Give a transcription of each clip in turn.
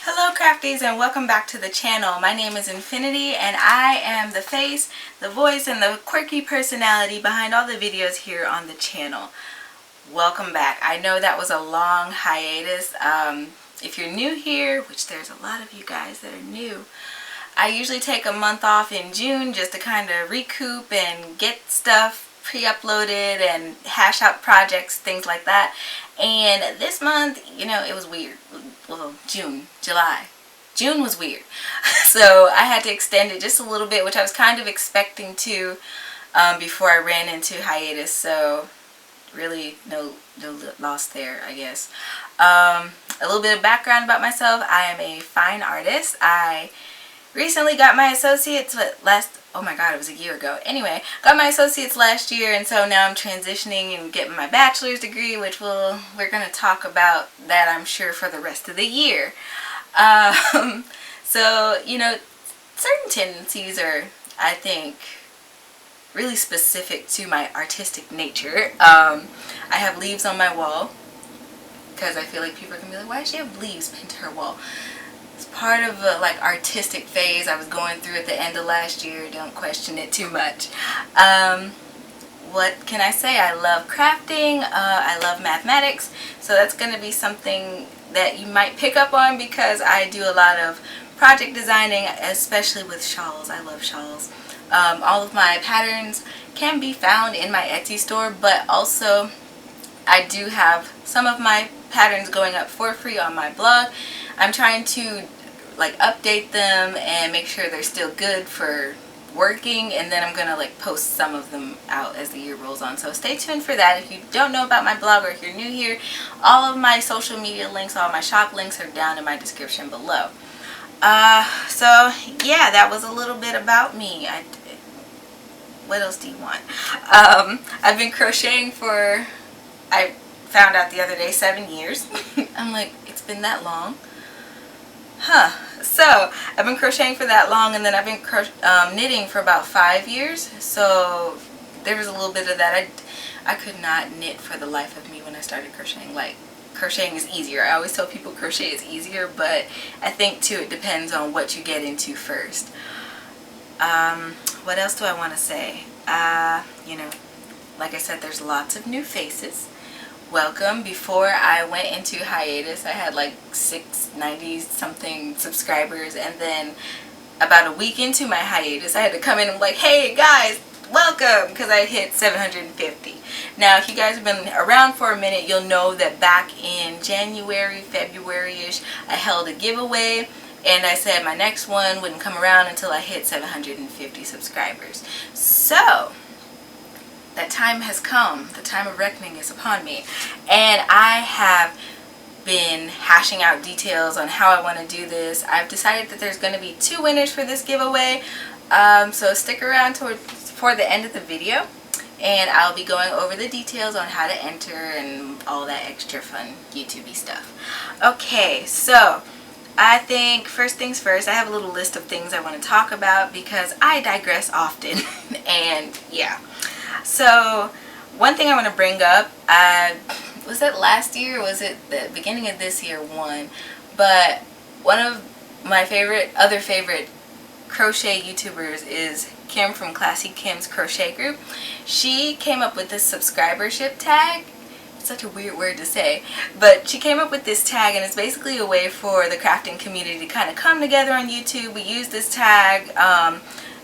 Hello crafties and welcome back to the channel. My name is Infiniti and I am the face, the voice, and the quirky personality behind all the videos here on the channel. Welcome back. I know that was a long hiatus. If you're new here, which there's a lot of you guys that are new, I usually take a month off in June just to kind of recoup and get stuff pre-uploaded and hash out projects, things like that. And this month, you know, it was weird. Well, June was weird. So I had to extend it just a little bit, which I was kind of expecting to before I ran into hiatus. So really no loss there, I guess. A little bit of background about myself. I am a fine artist. I recently got my associates oh my god, it was a year ago. Anyway, got my associates last year, and so now I'm transitioning and getting my bachelor's degree, which we're going to talk about that, I'm sure, for the rest of the year. So, you know, certain tendencies are, I think, really specific to my artistic nature. I have leaves on my wall because I feel like people are going to be like, why does she have leaves pinned to her wall? It's part of a artistic phase I was going through at the end of last year. Don't question it too much. What can I say? I love crafting. I love mathematics. So that's going to be something that you might pick up on because I do a lot of project designing, especially with shawls. I love shawls. All of my patterns can be found in my Etsy store, but also I do have some of my patterns going up for free on my blog. I'm trying to update them and make sure they're still good for working, and then I'm gonna post some of them out as the year rolls on. So stay tuned for that. If you don't know about my blog or if you're new here, all of my social media links, all my shop links are down in my description below. So yeah, that was a little bit about me. What else do you want? I've been crocheting for, I found out the other day, 7 years. I'm like, it's been that long? Huh. So I've been crocheting for that long, and then I've been knitting for about 5 years. So there was a little bit of that. I could not knit for the life of me when I started crocheting. Crocheting is easier. I always tell people crochet is easier, but I think too it depends on what you get into first. What else do I want to say? You know, like I said, there's lots of new faces. Welcome. Before I went into hiatus, I had 690 something subscribers, and then about a week into my hiatus I had to come in and be like, hey guys, welcome, because I hit 750. Now if you guys have been around for a minute, you'll know that back in January, February-ish, I held a giveaway, and I said my next one wouldn't come around until I hit 750 subscribers. So that time has come. The time of reckoning is upon me. And I have been hashing out details on how I want to do this. I've decided that there's going to be 2 winners for this giveaway. So stick around for the end of the video, and I'll be going over the details on how to enter and all that extra fun YouTubey stuff. Okay, so I think first things first, I have a little list of things I want to talk about because I digress often. And yeah. So one thing I want to bring up, was it last year or was it the beginning of this year? But one of my other favorite crochet YouTubers is Kim from Classy Kim's Crochet Group. She came up with this subscribership tag. It's such a weird word to say, but she came up with this tag, and it's basically a way for the crafting community to kind of come together on YouTube. We use this tag.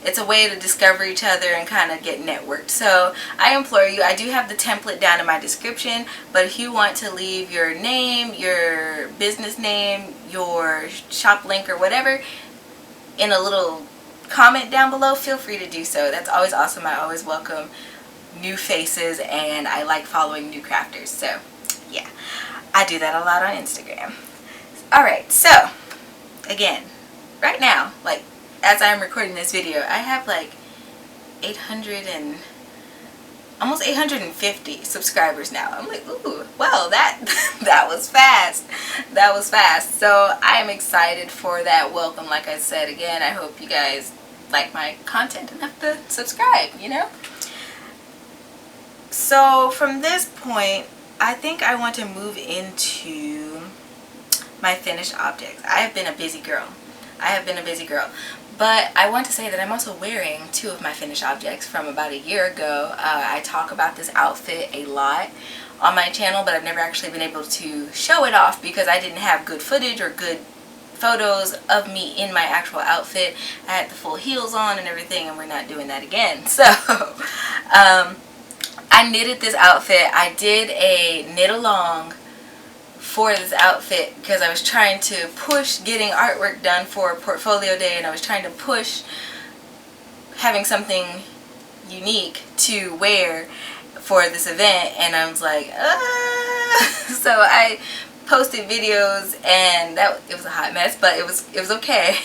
It's a way to discover each other and kind of get networked. So I implore you, I do have the template down in my description, but if you want to leave your name, your business name, your shop link or whatever in a little comment down below, feel free to do so. That's always awesome. I always welcome new faces, and I like following new crafters. So yeah, I do that a lot on Instagram. Alright, so again, right now, as I'm recording this video, I have almost 850 subscribers now. I'm like, ooh, well, that was fast. That was fast. So I am excited for that welcome. Like I said, again, I hope you guys like my content enough to subscribe, you know? So from this point, I think I want to move into my finished objects. I have been a busy girl. But I want to say that I'm also wearing two of my finished objects from about a year ago. I talk about this outfit a lot on my channel, but I've never actually been able to show it off because I didn't have good footage or good photos of me in my actual outfit. I had the full heels on and everything, and we're not doing that again. So I knitted this outfit. I did a knit along for this outfit because I was trying to push getting artwork done for portfolio day, and I was trying to push having something unique to wear for this event, and I was like, so I posted videos, and it was a hot mess, but it was okay.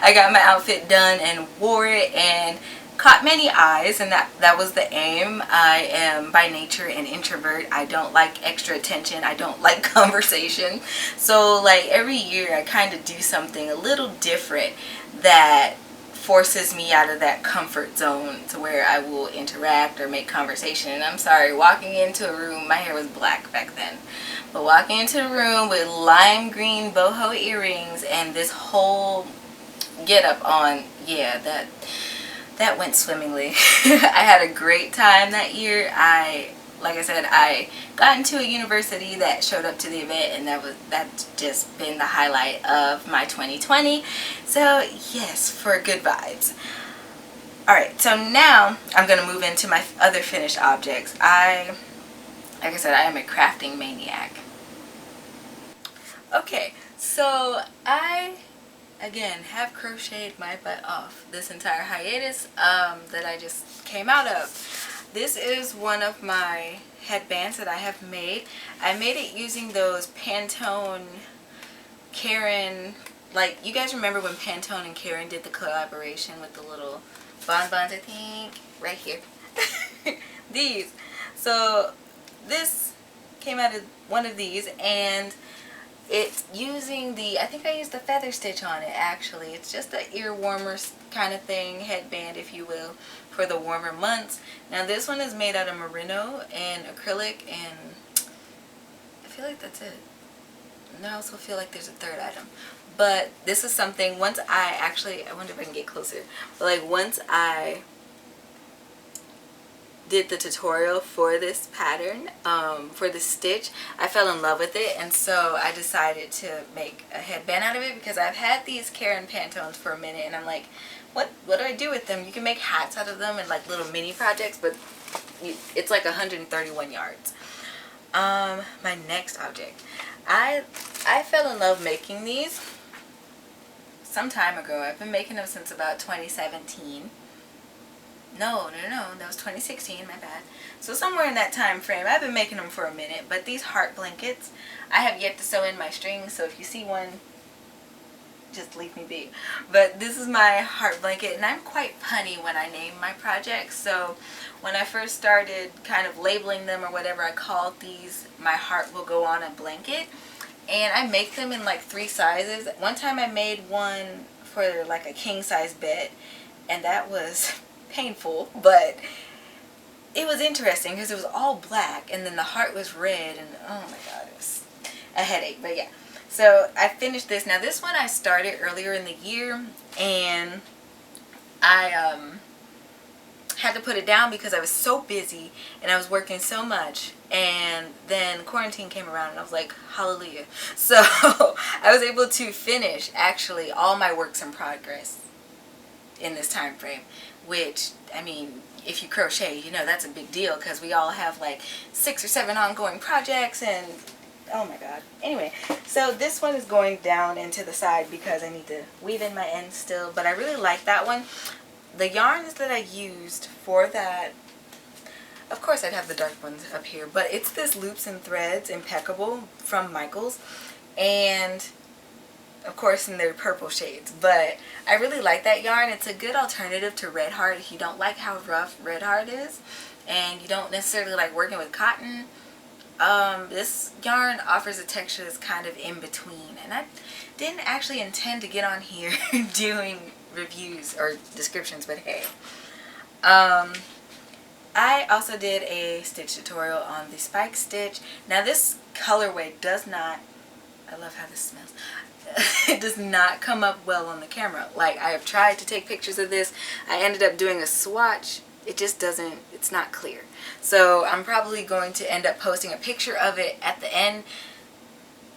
I got my outfit done and wore it and caught many eyes, and that was the aim. I am by nature an introvert. I don't like extra attention. I don't like conversation. So like every year I kind of do something a little different that forces me out of that comfort zone to where I will interact or make conversation. And I'm sorry, walking into a room, my hair was black back then, but walking into a room with lime green boho earrings and this whole get up on, yeah, that went swimmingly. I had a great time that year. Like I said, I got into a university that showed up to the event, and that's just been the highlight of my 2020. So yes, for good vibes. Alright, so now I'm going to move into my other finished objects. Like I said, I am a crafting maniac. Okay, so I again have crocheted my butt off this entire hiatus that I just came out of. This is one of my headbands that I have made. I made it using those Pantone Karen, like you guys remember when Pantone and Karen did the collaboration with the little bonbons, I think, right here. These. So this came out of one of these, and it's using I think I used the feather stitch on it actually. It's just an ear warmer kind of thing, headband if you will, for the warmer months. Now this one is made out of merino and acrylic, and I feel like that's it. And I also feel like there's a third item. But this is something, once I wonder if I can get closer, but like once I did the tutorial for this pattern, for this stitch, I fell in love with it, and so I decided to make a headband out of it because I've had these Karen Pantones for a minute, and I'm like, what do I do with them? You can make hats out of them and like little mini projects, but it's like 131 yards. My next object. I fell in love making these some time ago. I've been making them since about 2017. No, that was 2016, my bad. So somewhere in that time frame, I've been making them for a minute. But these heart blankets, I have yet to sew in my strings, so if you see one, just leave me be. But this is my heart blanket, and I'm quite punny when I name my projects. So when I first started kind of labeling them or whatever, I called these "My Heart Will Go on a Blanket." And I make them in like 3 sizes. One time I made one for like a king size bed, and that was painful, but it was interesting because it was all black and then the heart was red, and oh my god, it was a headache. But yeah, so I finished this. Now this one I started earlier in the year, and I had to put it down because I was so busy and I was working so much, and then quarantine came around and I was like, hallelujah. So I was able to finish actually all my works in progress in this time frame, which, I mean, if you crochet, you know that's a big deal because we all have like 6 or 7 ongoing projects, and oh my god. Anyway, so this one is going down into the side because I need to weave in my ends still, but I really like that one. The yarns that I used for that, of course I'd have the dark ones up here, but it's this Loops and Threads Impeccable from Michaels, and of course in their purple shades. But I really like that yarn. It's a good alternative to Red Heart if you don't like how rough Red Heart is and you don't necessarily like working with cotton. This yarn offers a texture that's kind of in between, and I didn't actually intend to get on here doing reviews or descriptions, but hey. I also did a stitch tutorial on the spike stitch. Now this colorway does not I love how this smells. It does not come up well on the camera. Like, I have tried to take pictures of this. I ended up doing a swatch. It just doesn't, it's not clear. So I'm probably going to end up posting a picture of it at the end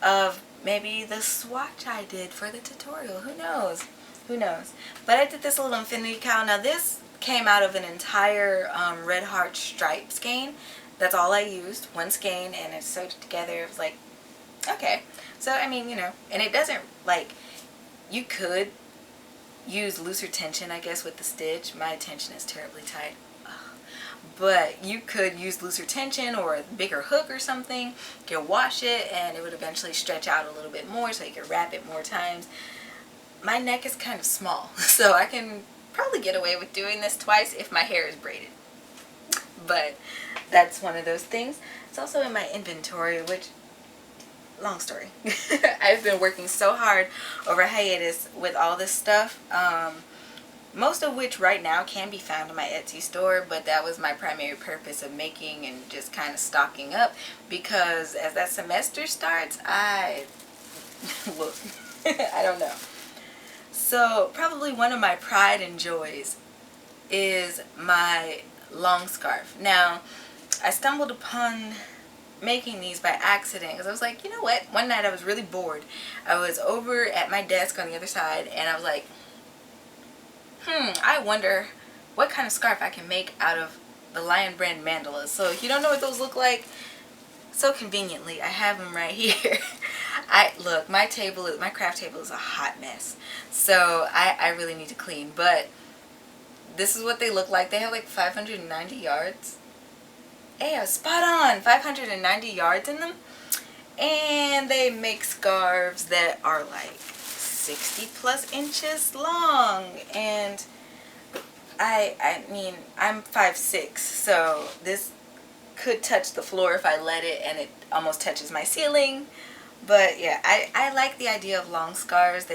of maybe the swatch I did for the tutorial. Who knows? Who knows? But I did this little Infiniti cowl. Now this came out of an entire red heart stripe skein. That's all I used. One skein, and it's sewed together. It was like, okay. So, I mean, you know, and it doesn't, like, you could use looser tension, I guess, with the stitch. My tension is terribly tight. Ugh. But you could use looser tension or a bigger hook or something. You could wash it, and it would eventually stretch out a little bit more, so you could wrap it more times. My neck is kind of small, so I can probably get away with doing this twice if my hair is braided. But that's one of those things. It's also in my inventory, which, long story. I've been working so hard over hiatus with all this stuff, most of which right now can be found in my Etsy store, but that was my primary purpose of making and just kind of stocking up, because as that semester starts, look, I don't know. So probably one of my pride and joys is my long scarf. Now, I stumbled upon making these by accident because I was like, you know what? One night I was really bored. I was over at my desk on the other side, and I was like, I wonder what kind of scarf I can make out of the Lion brand mandalas. So if you don't know what those look like, so conveniently I have them right here. Look, my craft table is a hot mess, so I really need to clean. But this is what they look like. They have like 590 yards. Hey, I was spot on. 590 yards in them. And they make scarves that are like 60 plus inches long. And I mean, I'm 5'6", so this could touch the floor if I let it, and it almost touches my ceiling. But yeah, I like the idea of long scarves.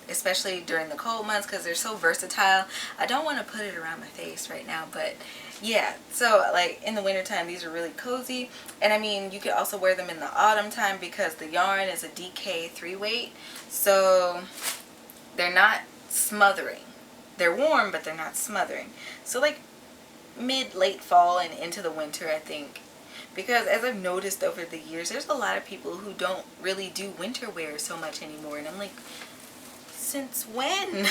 Especially during the cold months, because they're so versatile. I don't want to put it around my face right now, but yeah, so like in the wintertime these are really cozy. And I mean, you could also wear them in the autumn time because the yarn is a DK 3-weight, so they're not smothering. They're warm, but they're not smothering. So like late fall and into the winter, I think. Because as I've noticed over the years, there's a lot of people who don't really do winter wear so much anymore, and I'm like, since when?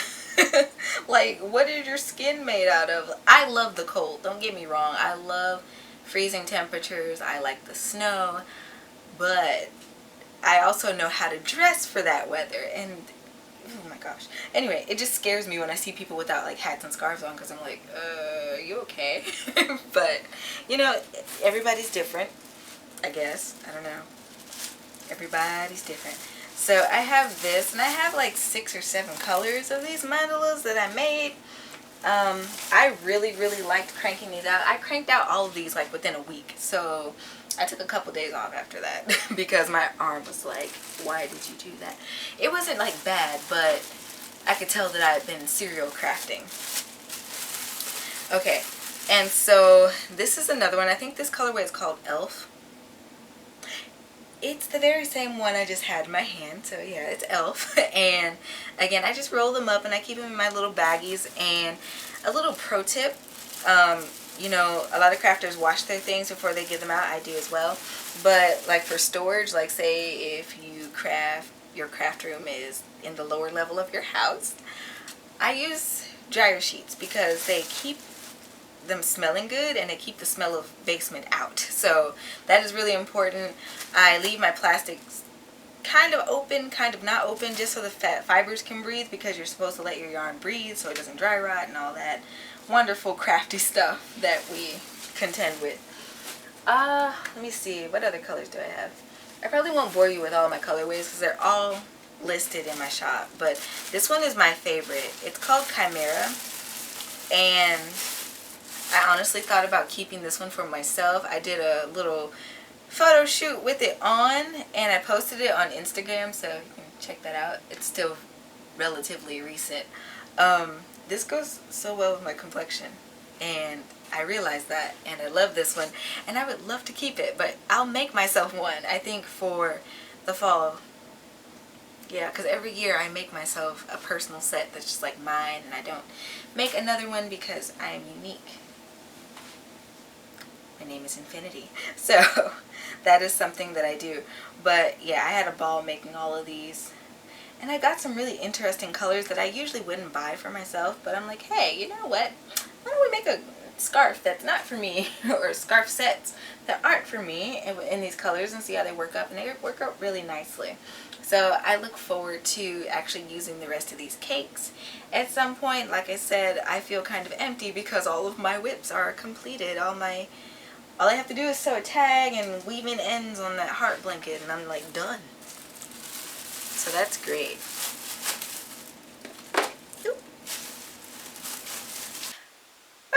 Like, what is your skin made out of? I love the cold, don't get me wrong. I love freezing temperatures. I like the snow. But I also know how to dress for that weather. And, oh my gosh. Anyway, it just scares me when I see people without, like, hats and scarves on, because I'm like, you okay? But, you know, everybody's different, I guess. I don't know. Everybody's different. So I have this, and I have like 6 or 7 colors of these mandalas that I made. I really liked cranking these out. I cranked out all of these like within a week, so I took a couple days off after that because my arm was like, why did you do that? It wasn't like bad, but I could tell that I had been serial crafting. Okay, and so this is another one. I think this colorway is called Elf. It's the very same one I just had in my hand, so yeah, it's Elf. And again, I just roll them up and I keep them in my little baggies. And a little pro tip, you know, a lot of crafters wash their things before they give them out. I do as well. But like for storage, like say if your craft room is in the lower level of your house, I use dryer sheets because they keep them smelling good and they keep the smell of basement out. So that is really important. I leave my plastics kind of open, kind of not open, just so the fibers can breathe, because you're supposed to let your yarn breathe so it doesn't dry rot and all that wonderful crafty stuff that we contend with. Let me see, what other colors do I have? I probably won't bore you with all my colorways because they're all listed in my shop, but this one is my favorite. It's called Chimera, and I honestly thought about keeping this one for myself. I did a little photo shoot with it on, and I posted it on Instagram, so you can check that out. It's still relatively recent. This goes so well with my complexion, and I realized that, and I love this one, and I would love to keep it, but I'll make myself one, I think, for the fall Yeah, because every year I make myself a personal set that's just like mine, and I don't make another one because I am unique. My name is Infiniti. So that is something that I do. But yeah, I had a ball making all of these. And I got some really interesting colors that I usually wouldn't buy for myself. But I'm like, hey, you know what? Why don't we make a scarf that's not for me, or scarf sets that aren't for me in these colors, and see how they work up. And they work out really nicely. So I look forward to actually using the rest of these cakes at some point. Like I said, I feel kind of empty because all of my whips are completed. All I have to do is sew a tag and weave in ends on that heart blanket, and I'm like done. So that's great. Oop.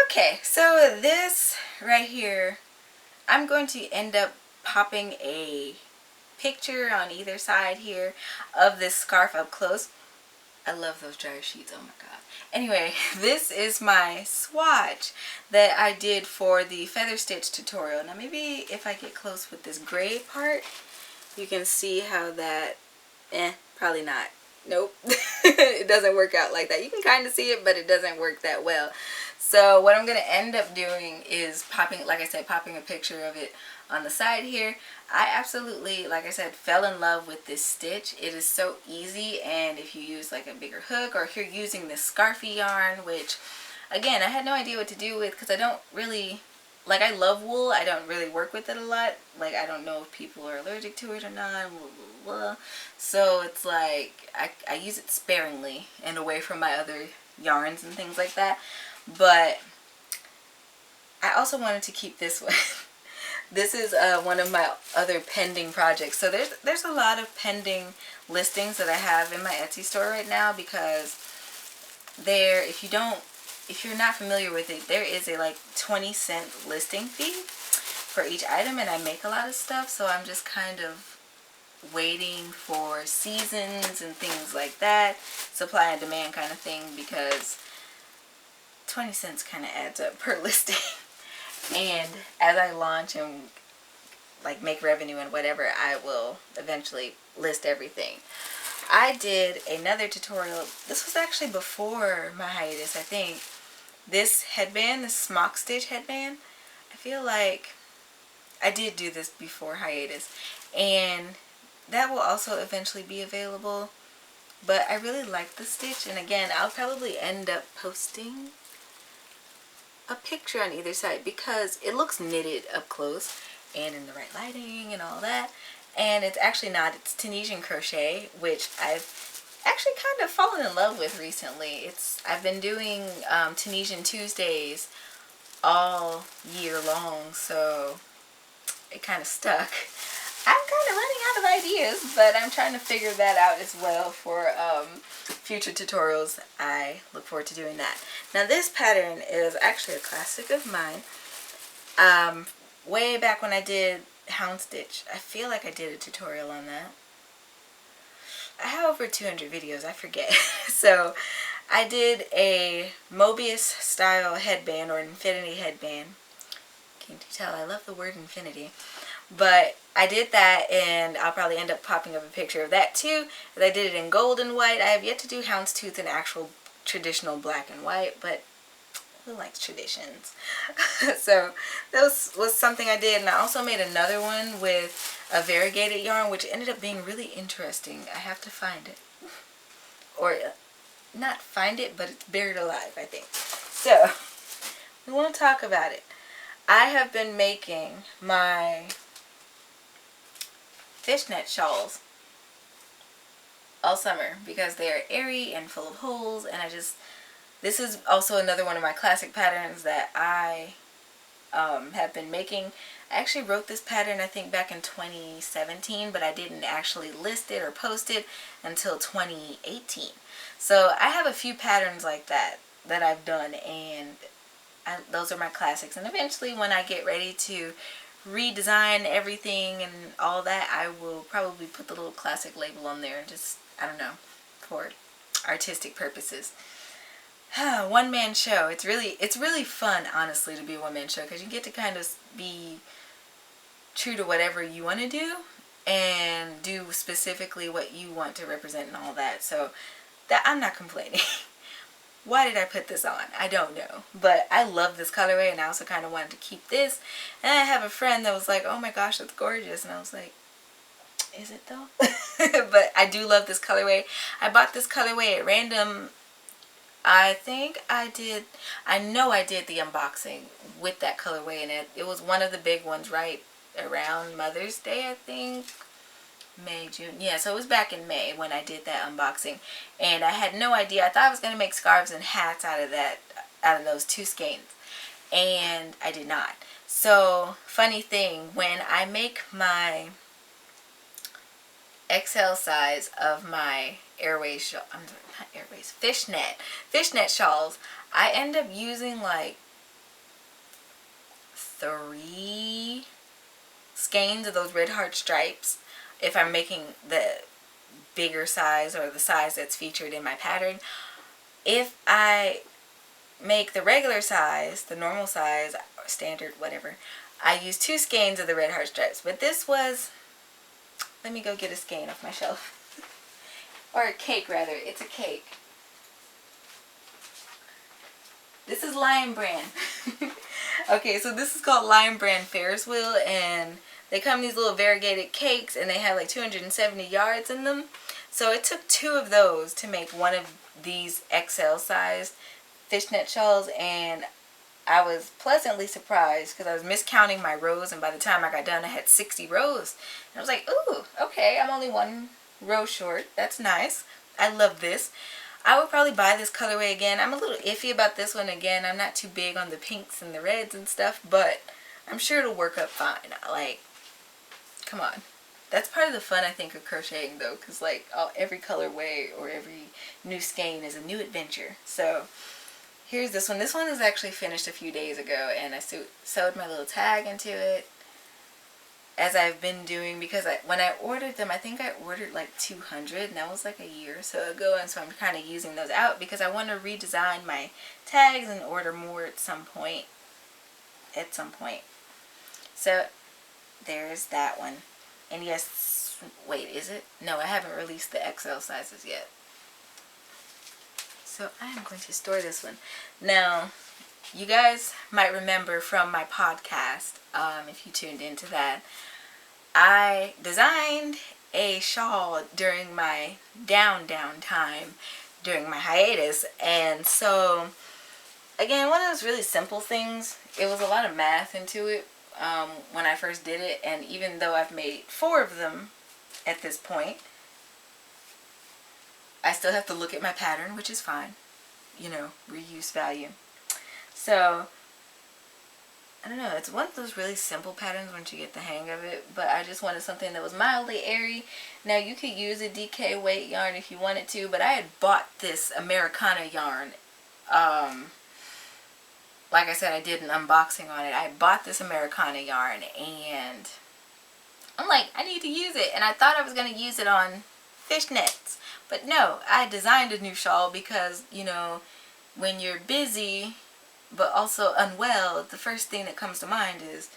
Okay, so this right here, I'm going to end up popping a picture on either side here of this scarf up close. I love those dryer sheets, oh my god. Anyway, this is my swatch that I did for the feather stitch tutorial. Now maybe if I get close with this gray part, you can see how that, probably not. Nope. It doesn't work out like that. You can kind of see it, but it doesn't work that well. So what I'm going to end up doing is popping, like I said, popping a picture of it on the side here. I absolutely, like I said, fell in love with this stitch. It is so easy, and if you use like a bigger hook, or if you're using this scarfy yarn, which again I had no idea what to do with because I don't really, like, I love wool. I don't really work with it a lot. Like, I don't know if people are allergic to it or not. Blah, blah, blah. So it's like I use it sparingly and away from my other yarns and things like that. But I also wanted to keep this one. This is one of my other pending projects. So there's a lot of pending listings that I have in my Etsy store right now, because if you're not familiar with it, there is a like 20-cent listing fee for each item, and I make a lot of stuff, so I'm just kind of waiting for seasons and things like that, supply and demand kind of thing, because 20 cents kind of adds up per listing. And as I launch and like make revenue and whatever, I will eventually list everything. I did another tutorial. This was actually before my hiatus, I think. This headband, this smock stitch headband, I feel like I did do this before hiatus, and that will also eventually be available. But I really like the stitch, and again, I'll probably end up posting a picture on either side because it looks knitted up close and in the right lighting and all that. And it's actually not. It's Tunisian crochet, which I've actually kind of fallen in love with recently. I've been doing Tunisian Tuesdays all year long, so it kind of stuck. I'm kind of running out of ideas, but I'm trying to figure that out as well for future tutorials. I look forward to doing that. Now this pattern is actually a classic of mine. Way back when I did hound stitch, I feel like I did a tutorial on that. I have over 200 videos, I forget. So I did a Mobius style headband, or Infiniti headband. Can't you tell I love the word infinity? But I did that, and I'll probably end up popping up a picture of that too. I did it in gold and white. I have yet to do houndstooth in actual traditional black and white, but who likes traditions? So that was something I did. And I also made another one with a variegated yarn, which ended up being really interesting. I have to find it. Or not find it, but it's buried alive, I think. So we want to talk about it. I have been making my fishnet shawls all summer because they are airy and full of holes, and this is also another one of my classic patterns that I have been making. I actually wrote this pattern I think back in 2017, but I didn't actually list it or post it until 2018. So I have a few patterns like that I've done, and those are my classics. And eventually when I get ready to redesign everything and all that, I will probably put the little classic label on there, just, I don't know, for artistic purposes. One-man show. It's really fun, honestly, to be a one-man show, because you get to kind of be true to whatever you want to do, and do specifically what you want to represent and all that. So that, I'm not complaining. Why did I put this on? I don't know. But I love this colorway, and I also kind of wanted to keep this. And I have a friend that was like, oh my gosh, that's gorgeous. And I was like, is it though? But I do love this colorway. I bought this colorway at random. I know I did the unboxing with that colorway in it. It was one of the big ones right around Mother's Day, I think. May, June. Yeah, so it was back in May when I did that unboxing. And I had no idea. I thought I was going to make scarves and hats out of those 2 skeins. And I did not. So, funny thing, when I make my XL size of my fishnet shawls, I end up using like 3 skeins of those red heart stripes if I'm making the bigger size or the size that's featured in my pattern. If I make the regular size, the normal size, or standard, whatever, I use 2 skeins of the red heart stripes. But this was, let me go get a skein off my shelf. Or a cake, rather. It's a cake. This is Lion Brand. Okay, so this is called Lion Brand Ferris Wheel, and they come in these little variegated cakes, and they have like 270 yards in them. So it took 2 of those to make one of these XL size fishnet shawls, and I was pleasantly surprised because I was miscounting my rows, and by the time I got done I had 60 rows. And I was like, ooh, okay, I'm only 1 row short. That's nice. I love this. I would probably buy this colorway again. I'm a little iffy about this one again. I'm not too big on the pinks and the reds and stuff, but I'm sure it'll work up fine. Like, come on. That's part of the fun, I think, of crocheting, though, because like every colorway or every new skein is a new adventure. So here's this one. This one is actually finished a few days ago, and I sewed my little tag into it, as I've been doing, because when I ordered them, I think I ordered like 200, and that was like a year or so ago, and so I'm kind of using those out because I want to redesign my tags and order more at some point. So there's that one. And yes, wait, is it? No, I haven't released the XL sizes yet. So I am going to store this one. Now, you guys might remember from my podcast, if you tuned into that, I designed a shawl during my down time, during my hiatus. And so, again, one of those really simple things. It was a lot of math into it when I first did it. And even though I've made 4 of them at this point, I still have to look at my pattern, which is fine. You know, reuse value. So, I don't know, it's one of those really simple patterns once you get the hang of it, but I just wanted something that was mildly airy. Now, you could use a DK weight yarn if you wanted to, but I had bought this Americana yarn. Like I said, I did an unboxing on it. I bought this Americana yarn, and I'm like, I need to use it, and I thought I was going to use it on fishnets, but no, I designed a new shawl because, you know, when you're busy but also unwell, the first thing that comes to mind is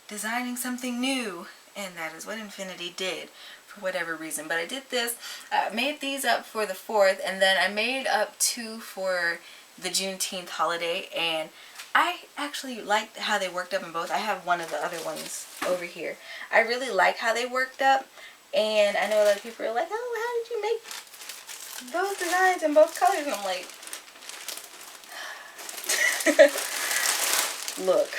designing something new, and that is what Infiniti did for whatever reason. But I did this. I made these up for the 4th, and then I made up 2 for the Juneteenth holiday, and I actually liked how they worked up in both. I have one of the other ones over here. I really like how they worked up, and I know a lot of people are like, oh, how did you make those designs in both colors? And I'm like, look,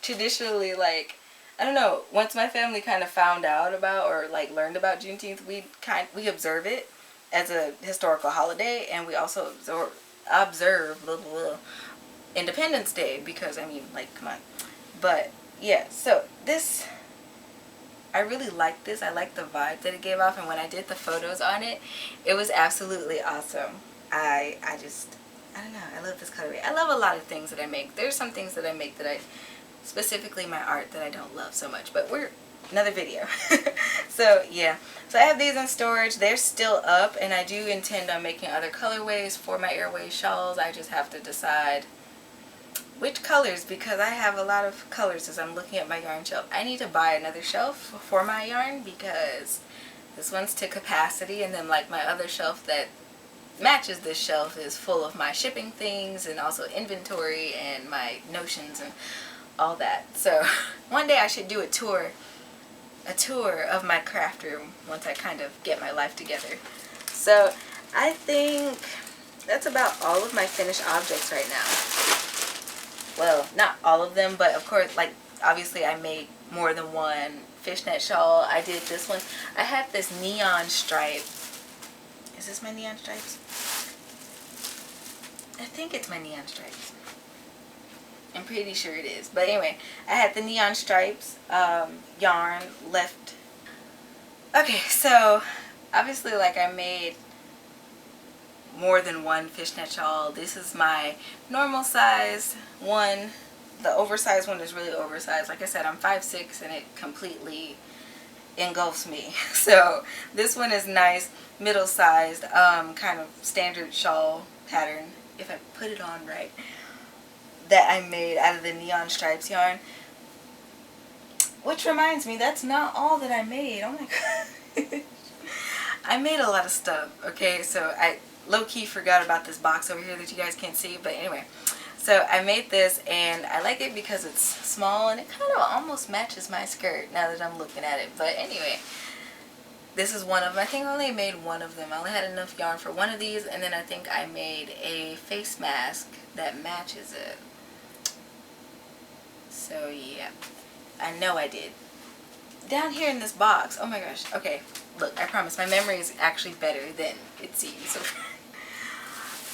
traditionally, like, I don't know, once my family kind of found out about or like learned about Juneteenth, we observe it as a historical holiday, and we also observe little Independence Day, because I mean, like, come on. But yeah, so this, I really liked this. I liked the vibe that it gave off, and when I did the photos on it, it was absolutely awesome. I don't know, I love this colorway. I love a lot of things that I make. There's some things that I make that specifically my art, that I don't love so much, but we're another video. So yeah, so I have these in storage. They're still up, and I do intend on making other colorways for my Airways shawls. I just have to decide which colors, because I have a lot of colors as I'm looking at my yarn shelf. I need to buy another shelf for my yarn because this one's to capacity, and then like my other shelf that matches this shelf is full of my shipping things and also inventory and my notions and all that. So one day I should do a tour of my craft room once I kind of get my life together. So I think that's about all of my finished objects right now. Well, not all of them, but of course, like, obviously I made more than one fishnet shawl. I did this one. I had this neon stripe. Is this my neon stripes? I think it's my neon stripes. I'm pretty sure it is. But anyway, I had the neon stripes yarn left. Okay, so obviously, like, I made more than one fishnet shawl. This is my normal size one. The oversized one is really oversized. Like I said, I'm 5'6" and it completely engulfs me. So this one is nice, middle-sized, kind of standard shawl pattern, if I put it on right, that I made out of the neon stripes yarn. Which reminds me, that's not all that I made. Oh my god. I made a lot of stuff, okay? So I low-key forgot about this box over here that you guys can't see, but anyway. So I made this, and I like it because it's small, and it kind of almost matches my skirt now that I'm looking at it. But anyway, this is one of them. I think I only made one of them. I only had enough yarn for one of these, and then I think I made a face mask that matches it. So yeah, I know I did. Down here in this box, oh my gosh, okay, look, I promise my memory is actually better than it seems.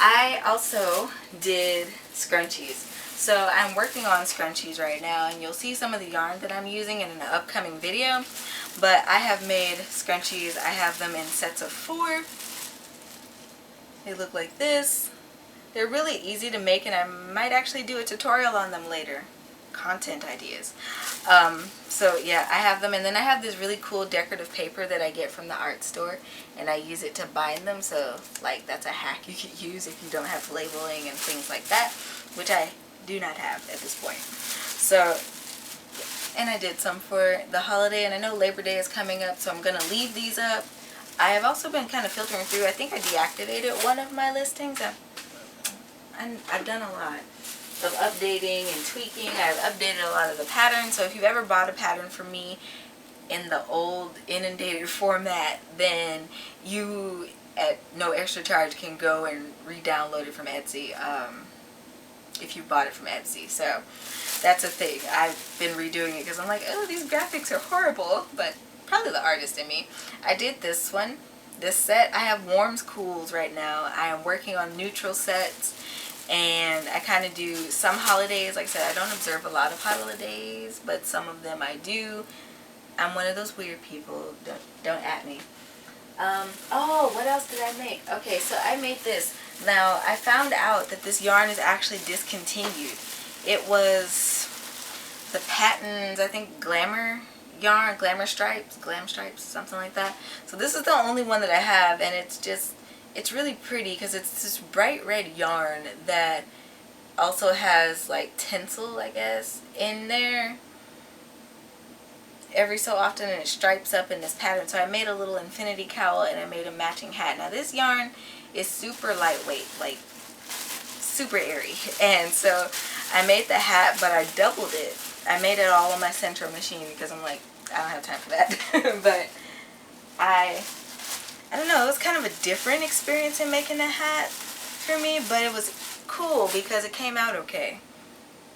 I also did scrunchies. So I'm working on scrunchies right now, and you'll see some of the yarn that I'm using in an upcoming video. But I have made scrunchies. I have them in sets of 4. They look like this. They're really easy to make, and I might actually do a tutorial on them later. Content ideas. So yeah, I have them, and then I have this really cool decorative paper that I get from the art store, and I use it to bind them. So like, that's a hack you could use if you don't have labeling and things like that, which I do not have at this point. So, and I did some for the holiday, and I know Labor Day is coming up, so I'm gonna leave these up. I have also been kind of filtering through. I think I deactivated one of my listings. I've done a lot of updating and tweaking. I've updated a lot of the patterns. So if you've ever bought a pattern from me in the old inundated format, then you at no extra charge can go and re-download it from Etsy, if you bought it from Etsy. So that's a thing. I've been redoing it because I'm like, oh, these graphics are horrible, but probably the artist in me. I did this one, this set. I have warms cools right now. I am working on neutral sets. And I kind of do some holidays. Like I said, I don't observe a lot of holidays, but some of them I do. I'm one of those weird people. Don't at me. Oh, what else did I make? Okay, so I made this. Now, I found out that this yarn is actually discontinued. It was the Patons, I think, Glamour yarn, Glam stripes, something like that. So this is the only one that I have, and it's really pretty because it's this bright red yarn that also has like tinsel, I guess, in there every so often, and it stripes up in this pattern. So I made a little Infiniti cowl, and I made a matching hat. Now this yarn is super lightweight, like super airy, and so I made the hat, but I doubled it. I made it all on my Centro machine because I'm like, I don't have time for that. But I don't know, it was kind of a different experience in making a hat for me, but it was cool because it came out okay.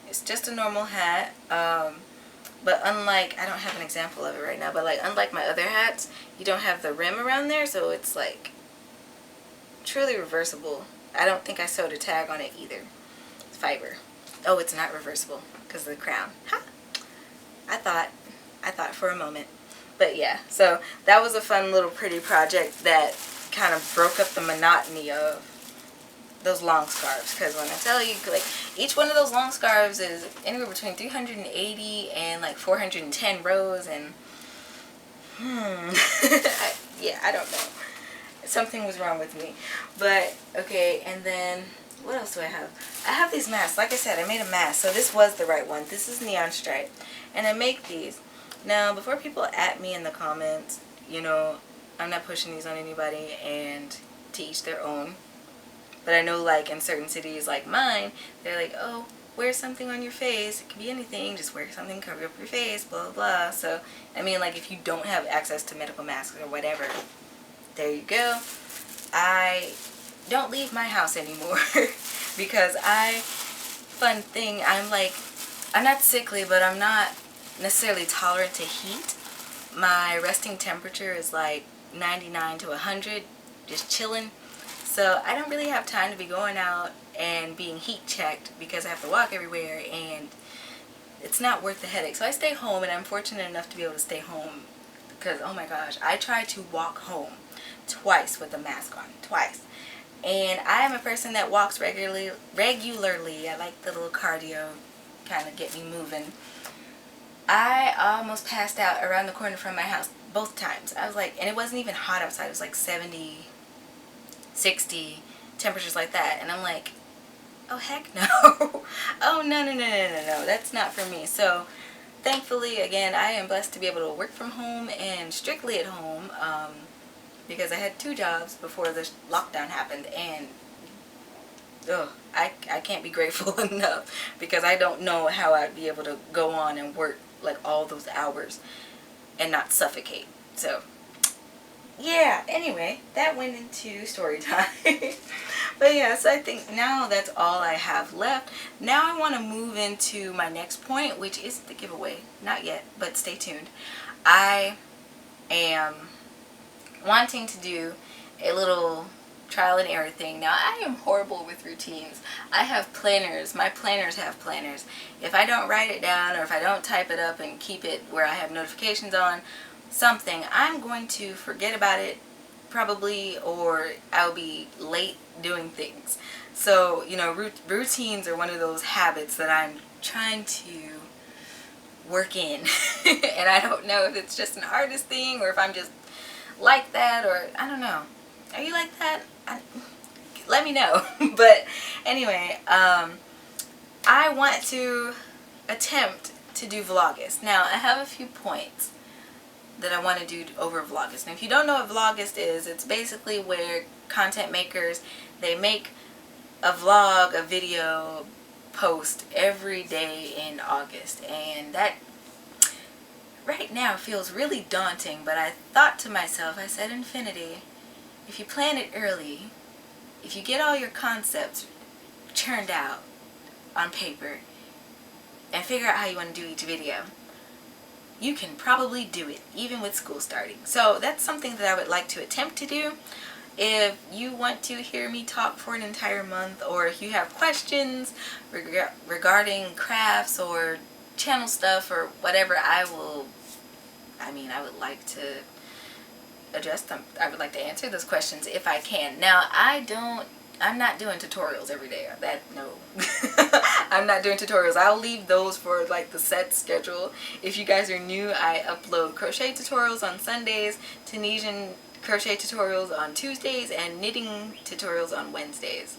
It's just a normal hat, but unlike, I don't have an example of it right now, but like unlike my other hats, you don't have the rim around there, so it's like truly reversible. I don't think I sewed a tag on it either. It's fiber. Oh, it's not reversible because of the crown. Huh? I thought for a moment. But yeah, so that was a fun little pretty project that kind of broke up the monotony of those long scarves. Because when I tell you, like, each one of those long scarves is anywhere between 380 and like 410 rows, and yeah, I don't know. Something was wrong with me. But okay, and then what else do I have? I have these masks. Like I said, I made a mask. So this was the right one. This is neon stripe. And I make these. Now, before people at me in the comments, you know, I'm not pushing these on anybody, and to each their own. But I know, like, in certain cities like mine, they're like, oh, wear something on your face. It can be anything. Just wear something, cover up your face, blah, blah, blah. So, I mean, like, if you don't have access to medical masks or whatever, there you go. I don't leave my house anymore because fun thing, I'm not sickly, but I'm not necessarily tolerant to heat. My resting temperature is like 99 to 100, just chilling. So I don't really have time to be going out and being heat checked because I have to walk everywhere, and it's not worth the headache. So I stay home, and I'm fortunate enough to be able to stay home because, oh my gosh, I tried to walk home twice with a mask on, twice. And I am a person that walks regularly. I like the little cardio, kind of get me moving. I almost passed out around the corner from my house both times. I was like, and it wasn't even hot outside. It was like 70, 60, temperatures like that. And I'm like, oh heck no. Oh no, that's not for me. So thankfully, again, I am blessed to be able to work from home and strictly at home, because I had 2 jobs before the lockdown happened, and I can't be grateful enough, because I don't know how I'd be able to go on and work like all those hours and not suffocate. So yeah, anyway, that went into story time. But yeah, so I think now that's all I have left. Now I want to move into my next point, which is the giveaway. Not yet, but stay tuned. I am wanting to do a little trial and error thing. Now, I am horrible with routines. I have planners. My planners have planners. If I don't write it down, or if I don't type it up and keep it where I have notifications on something, I'm going to forget about it probably, or I'll be late doing things. So, you know, routines are one of those habits that I'm trying to work in. And I don't know if it's just an artist thing, or if I'm just like that, or I don't know. Are you like that? Let me know. But anyway, I want to attempt to do Vlogust. Now, I have a few points that I want to do over Vlogust. Now, if you don't know what Vlogust is, it's basically where content makers, they make a vlog, a video post every day in August. And that right now feels really daunting, but I thought to myself, I said, Infiniti, if you plan it early, if you get all your concepts churned out on paper and figure out how you want to do each video, you can probably do it, even with school starting. So that's something that I would like to attempt to do. If you want to hear me talk for an entire month, or if you have questions regarding crafts or channel stuff or whatever, I would like to address them. I would like to answer those questions if I can. Now, I'm not doing tutorials every day. No. I'm not doing tutorials. I'll leave those for like the set schedule. If you guys are new, I upload crochet tutorials on Sundays, Tunisian crochet tutorials on Tuesdays, and knitting tutorials on Wednesdays.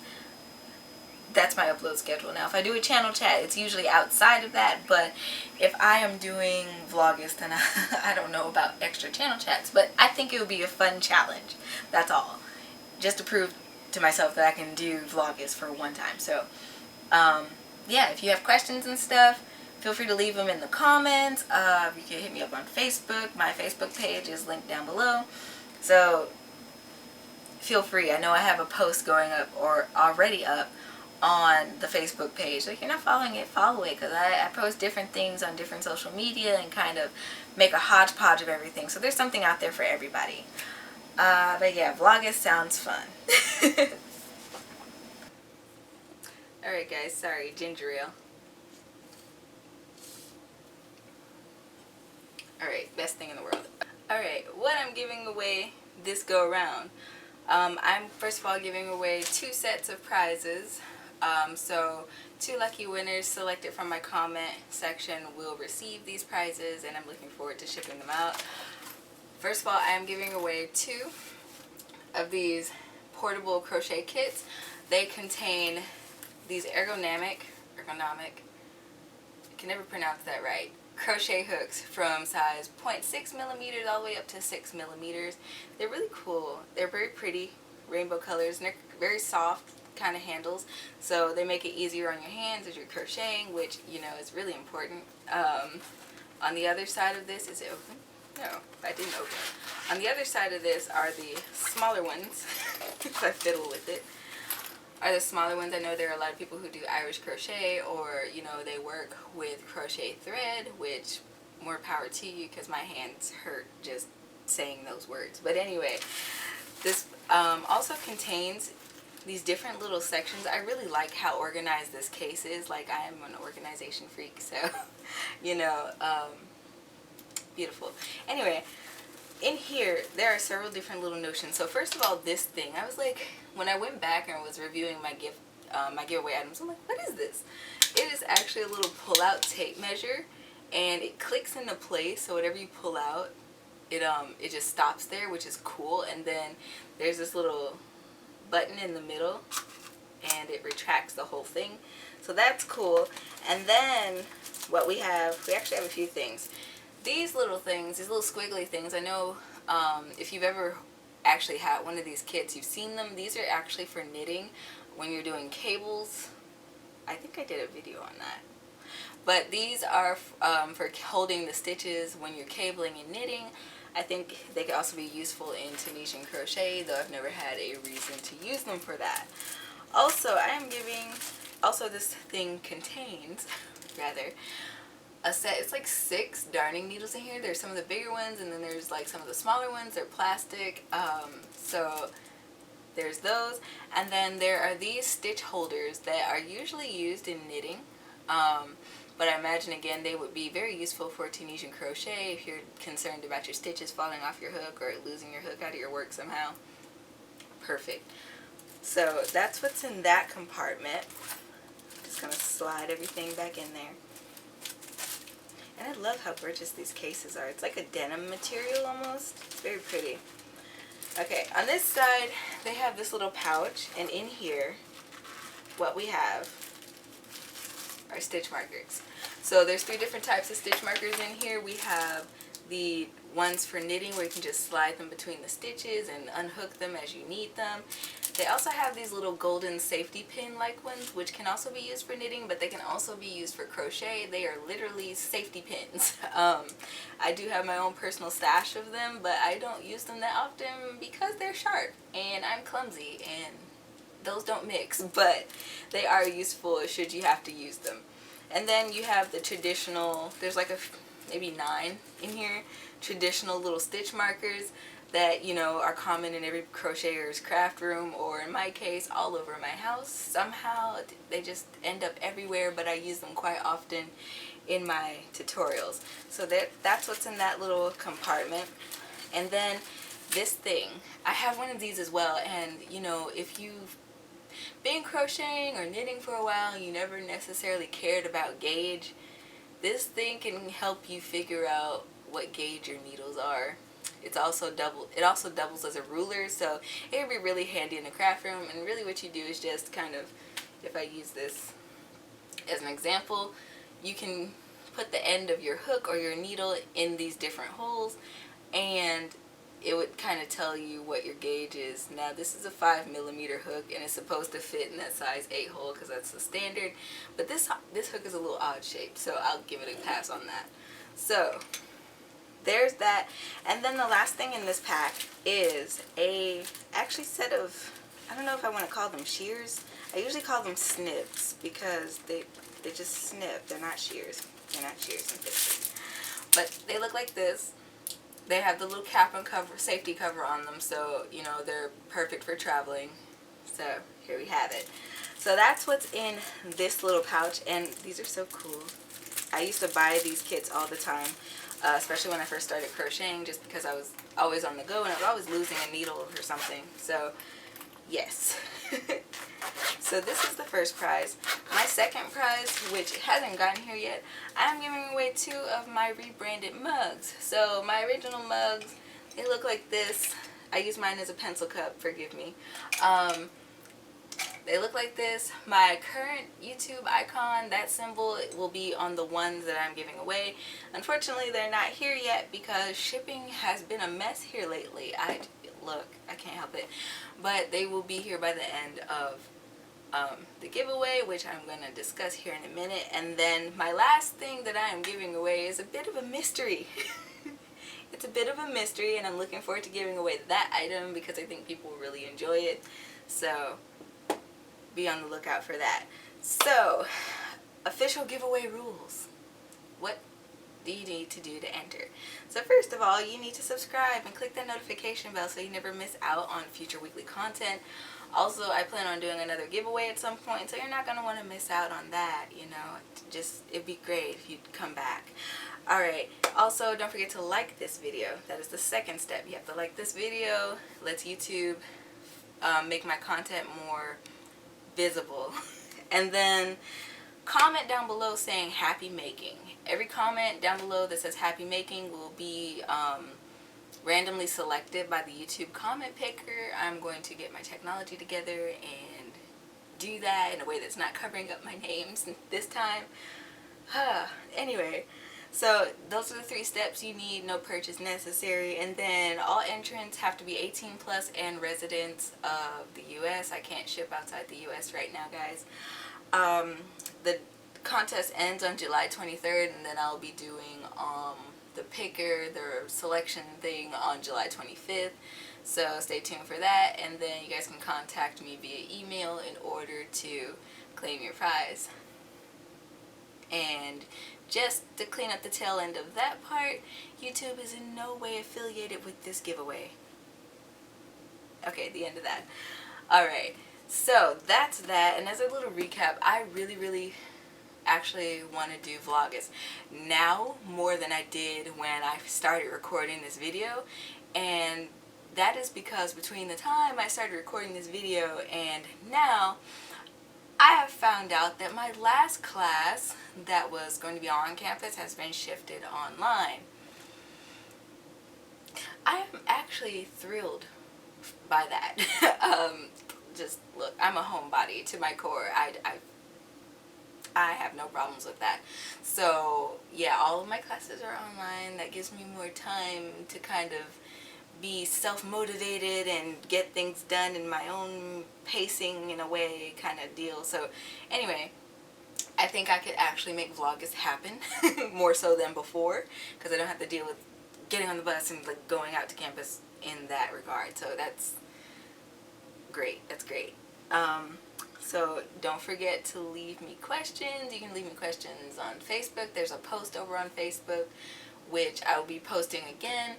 That's my upload schedule. Now, if I do a channel chat, it's usually outside of that, but if I am doing Vlogust, then I don't know about extra channel chats, but I think it would be a fun challenge. That's all. Just to prove to myself that I can do Vlogust for one time. So, yeah, if you have questions and stuff, feel free to leave them in the comments. You can hit me up on Facebook. My Facebook page is linked down below. So, feel free. I know I have a post going up, or already up, on the Facebook page. Like, if you're not following it, follow it, because I post different things on different social media and kind of make a hodgepodge of everything. So there's something out there for everybody. But yeah, Vlogust sounds fun. Alright guys, sorry, ginger ale. Alright, best thing in the world. Alright, what I'm giving away this go around. I'm first of all giving away 2 sets of prizes. So 2 lucky winners selected from my comment section will receive these prizes, and I'm looking forward to shipping them out. First of all, I am giving away 2 of these portable crochet kits. They contain these ergonomic, I can never pronounce that right, crochet hooks from size 0.6 millimeters all the way up to 6 millimeters. They're really cool. They're very pretty, rainbow colors, and they're very soft kind of handles, so they make it easier on your hands as you're crocheting, which, you know, is really important. On the other side of this, is it open? No, I didn't open it. On the other side of this are the smaller ones. If I fiddle with it, are the smaller ones. I know there are a lot of people who do Irish crochet, or, you know, they work with crochet thread, which more power to you, because my hands hurt just saying those words. But anyway, this also contains these different little sections. I really like how organized this case is. Like, I am an organization freak, so you know, beautiful. Anyway, in here there are several different little notions. So first of all, this thing, I was like, when I went back and was reviewing my giveaway items, I'm like, what is this? It is actually a little pull-out tape measure, and it clicks into place, so whatever you pull out, it just stops there, which is cool. And then there's this little button in the middle, and it retracts the whole thing, so that's cool. And then what we actually have a few things. These little things, these little squiggly things, I know if you've ever actually had one of these kits, you've seen them. These are actually for knitting when you're doing cables. I think I did a video on that. But these are for holding the stitches when you're cabling and knitting. I think they could also be useful in Tunisian crochet, though I've never had a reason to use them for that. Also, this thing contains, rather, a set. It's like 6 darning needles in here. There's some of the bigger ones, and then there's like some of the smaller ones. They're plastic, so there's those. And then there are these stitch holders that are usually used in knitting, but I imagine, again, they would be very useful for Tunisian crochet if you're concerned about your stitches falling off your hook or losing your hook out of your work somehow. Perfect. So that's what's in that compartment. Just gonna slide everything back in there. And I love how gorgeous these cases are. It's like a denim material almost. It's very pretty. Okay, on this side they have this little pouch, and in here what we have are stitch markers. So there's 3 different types of stitch markers in here. We have the ones for knitting, where you can just slide them between the stitches and unhook them as you need them. They also have these little golden safety pin like ones, which can also be used for knitting, but they can also be used for crochet. They are literally safety pins. I do have my own personal stash of them, but I don't use them that often because they're sharp and I'm clumsy, and those don't mix, but they are useful should you have to use them. And then you have the traditional, there's like maybe 9 in here, traditional little stitch markers that, you know, are common in every crocheter's craft room, or in my case, all over my house. Somehow they just end up everywhere, but I use them quite often in my tutorials. So that's what's in that little compartment. And then this thing, I have one of these as well, and, you know, if you've been crocheting or knitting for a while and you never necessarily cared about gauge, this thing can help you figure out what gauge your needles are. It also doubles as a ruler, so it would be really handy in the craft room. And really what you do is just kind of, if I use this as an example, you can put the end of your hook or your needle in these different holes, and it would kind of tell you what your gauge is. Now this is a 5mm hook, and it's supposed to fit in that size 8 hole because that's the standard, but this hook is a little odd shaped, so I'll give it a pass on that. So there's that. And then the last thing in this pack is actually set of, I don't know if I want to call them shears. I usually call them snips because they just snip. They're not shears. They're not shears and fixtures. But they look like this. They have the little cap and cover, safety cover on them, so, you know, they're perfect for traveling. So here we have it. So that's what's in this little pouch, and these are so cool. I used to buy these kits all the time, especially when I first started crocheting, just because I was always on the go and I was always losing a needle or something. So yes. So this is the first prize. My second prize, which hasn't gotten here yet, I'm giving away 2 of my rebranded mugs. So my original mugs, they look like this. I use mine as a pencil cup, forgive me. They look like this. My current YouTube icon, that symbol, will be on the ones that I'm giving away. Unfortunately, they're not here yet because shipping has been a mess here lately. Look, I can't help it. But they will be here by the end of the giveaway, which I'm going to discuss here in a minute. And then my last thing that I am giving away is a bit of a mystery. It's a bit of a mystery, and I'm looking forward to giving away that item because I think people will really enjoy it. So be on the lookout for that. So, official giveaway rules. What do you need to do to enter? So first of all, you need to subscribe and click that notification bell so you never miss out on future weekly content. Also, I plan on doing another giveaway at some point, so you're not going to want to miss out on that, you know. It'd be great if you'd come back. Alright, also don't forget to like this video. That is the second step. You have to like this video. Lets YouTube make my content more visible. And then comment down below saying happy making. Every comment down below that says happy making will be randomly selected by the YouTube comment picker. I'm going to get my technology together and do that in a way that's not covering up my names this time. Anyway, so those are the 3 steps you need. No purchase necessary. And then all entrants have to be 18 plus and residents of the US. I can't ship outside the US right now, guys. The contest ends on July 23rd, and then I'll be doing the picker, the selection thing on July 25th. So stay tuned for that, and then you guys can contact me via email in order to claim your prize. And just to clean up the tail end of that part, YouTube is in no way affiliated with this giveaway. Okay, the end of that. Alright, so that's that. And as a little recap, I really actually want to do Vlogust now more than I did when I started recording this video. And that is because between the time I started recording this video and now, I have found out that my last class that was going to be on campus has been shifted online. I am actually thrilled by that. Just look, I'm a homebody to my core. I have no problems with that. So yeah, all of my classes are online. That gives me more time to kind of be self-motivated and get things done in my own pacing in a way kind of deal. So anyway, I think I could actually make Vlogust happen more so than before, because I don't have to deal with getting on the bus and like going out to campus in that regard. So that's great. That's great. So don't forget to leave me questions. You can leave me questions on Facebook. There's a post over on Facebook which I will be posting again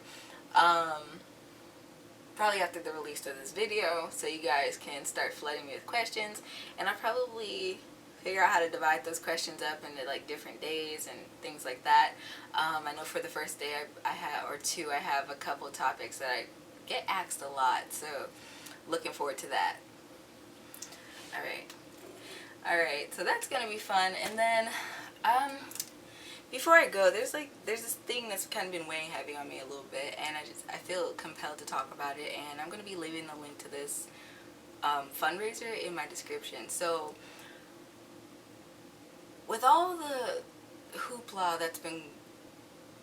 probably after the release of this video, so you guys can start flooding me with questions. And I'll probably figure out how to divide those questions up into like different days and things like that. I know for the first day I have, or two, I have a couple topics that I get asked a lot, so looking forward to that. Alright, so that's gonna be fun. And then before I go, there's this thing that's kind of been weighing heavy on me a little bit, and I feel compelled to talk about it, and I'm gonna be leaving the link to this fundraiser in my description. So with all the hoopla that's been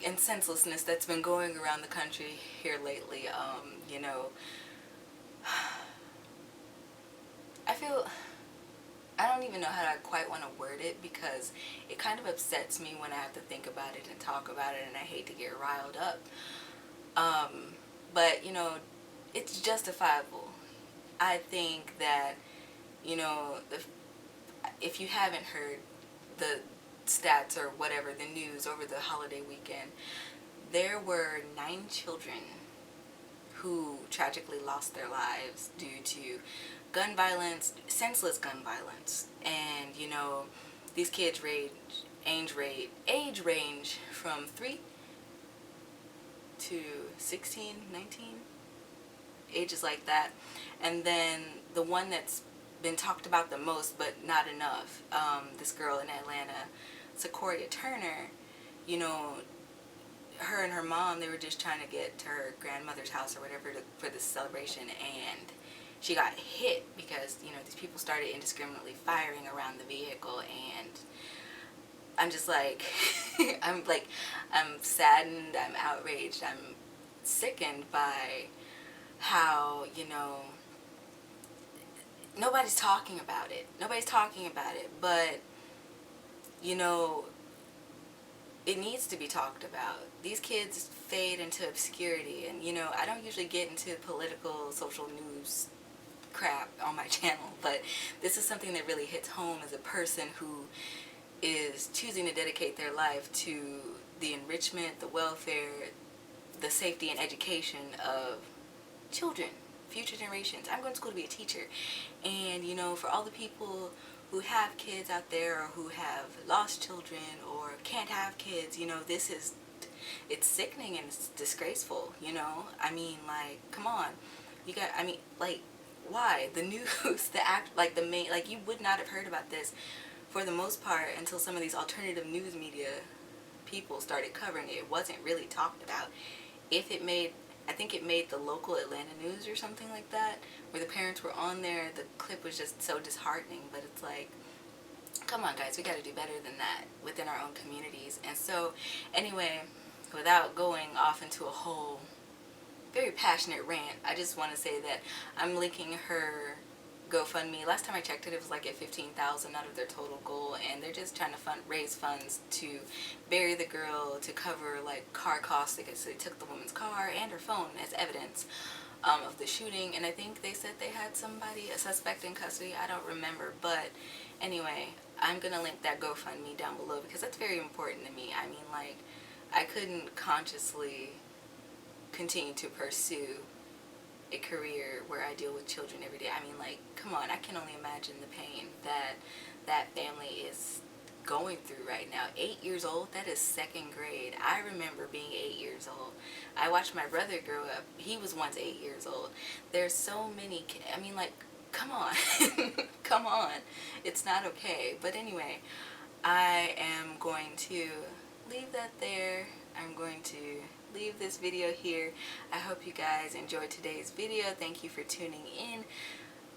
and senselessness that's been going around the country here lately, you know, I don't even know how to quite want to word it, because it kind of upsets me when I have to think about it and talk about it, and I hate to get riled up. But, you know, it's justifiable. I think that, you know, if you haven't heard the stats or whatever, the news over the holiday weekend, there were 9 children who tragically lost their lives due to gun violence, senseless gun violence. And, you know, these kids age range from 3 to 16, 19, ages like that. And then the one that's been talked about the most but not enough, this girl in Atlanta, Sequoia Turner, you know, her and her mom, they were just trying to get to her grandmother's house or whatever for this celebration, and she got hit because, you know, these people started indiscriminately firing around the vehicle. And I'm just like, I'm saddened, I'm outraged, I'm sickened by how, you know, nobody's talking about it. Nobody's talking about it, but, you know, it needs to be talked about. These kids fade into obscurity, and, you know, I don't usually get into political, social news crap on my channel, but this is something that really hits home as a person who is choosing to dedicate their life to the enrichment, the welfare, the safety and education of children, future generations. I'm going to school to be a teacher, and, you know, for all the people who have kids out there, or who have lost children or can't have kids, you know, it's sickening and it's disgraceful, you know. I mean, like, come on. I mean, like, why? The news, the main, like, you would not have heard about this for the most part until some of these alternative news media people started covering it. It wasn't really talked about. I think it made the local Atlanta news or something like that, where the parents were on there. The clip was just so disheartening, but it's like, come on guys, we got to do better than that within our own communities. And so anyway, without going off into a whole very passionate rant, I just want to say that I'm linking her GoFundMe. Last time I checked it, it was like at $15,000 out of their total goal, and they're just trying to raise funds to bury the girl, to cover like car costs, because they took the woman's car and her phone as evidence of the shooting. And I think they said they had a suspect in custody. I don't remember, but anyway, I'm gonna link that GoFundMe down below because that's very important to me. I mean, like, I couldn't consciously continue to pursue a career where I deal with children every day. I mean, like, come on, I can only imagine the pain that that family is going through right now. 8 years old, that is second grade. I remember being 8 years old. I watched my brother grow up. He was once 8 years old. There's so many I mean, like, come on. Come on. It's not okay. But anyway, I am going to leave that there. I'm going to leave this video here. I hope you guys enjoyed today's video. Thank you for tuning in.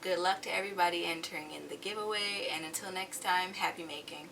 Good luck to everybody entering in the giveaway, and until next time, happy making.